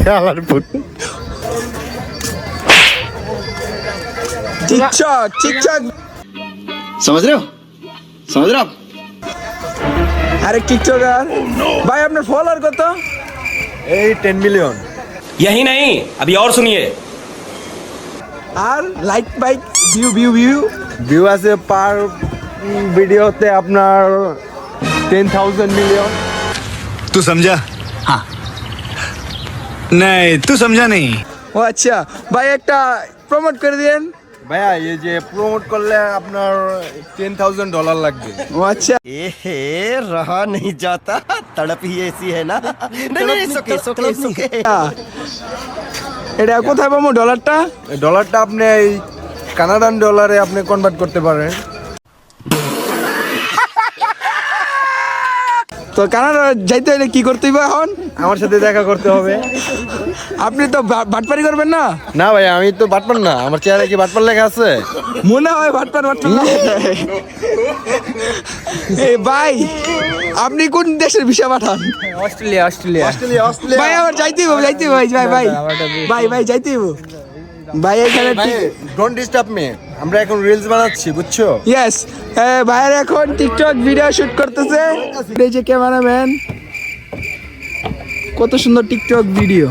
শালার পুত TikTok TikTok समझ रहे हो आप আরে টিকটকার ভাই আপনার ফলোয়ার কত? এই 10 মিলিয়ন यही नहीं अभी और सुनिए আর লাইক বাইক ভিউ ভিউ ভিউ ভিউ আছে পার ভিডিওতে আপনার 10,000 মিলিয়ন तू समझा हाँ नहीं तू समझा नहीं ও আচ্ছা ভাই একটা প্রমোট করে দিন। ভাইয়া এই যে প্রমোট করলে আপনার $10,000 লাগবে ও আচ্ছা ए रहा नहीं जाता तड़प ही ऐसी है ना नहीं सुके এটা কোথায় পাবো ডলারটা? ডলারটা আপনি এই কানাডান ডলারে আপনি কনভার্ট করতে পারেন তো কানাডা যাইতে হলে কি করতে হবে এখন? আমার সাথে দেখা করতে হবে আপনি তো বাটপারি করবেন না? না ভাই আমি তো বাটপার না আমার চেহারা কি বাটপার লেখা আছে মনে হয় বাটপার বাটপার না। এই ভাই আপনি কোন দেশের ভিসা পাঠান? অস্ট্রেলিয়া ভাই আমার যাইতে হবে ভাই ভাই যাইতে হবে ভাই এখানে ডোন্ট ডিস্টার্ব মি আমরা এখন রিলস বানাচ্ছি বুঝছো ইয়েস ভাইয়ের এখন টিকটক ভিডিও শুট করতেছে। এই যে ক্যামেরাম্যান কত সুন্দর টিকটক ভিডিও।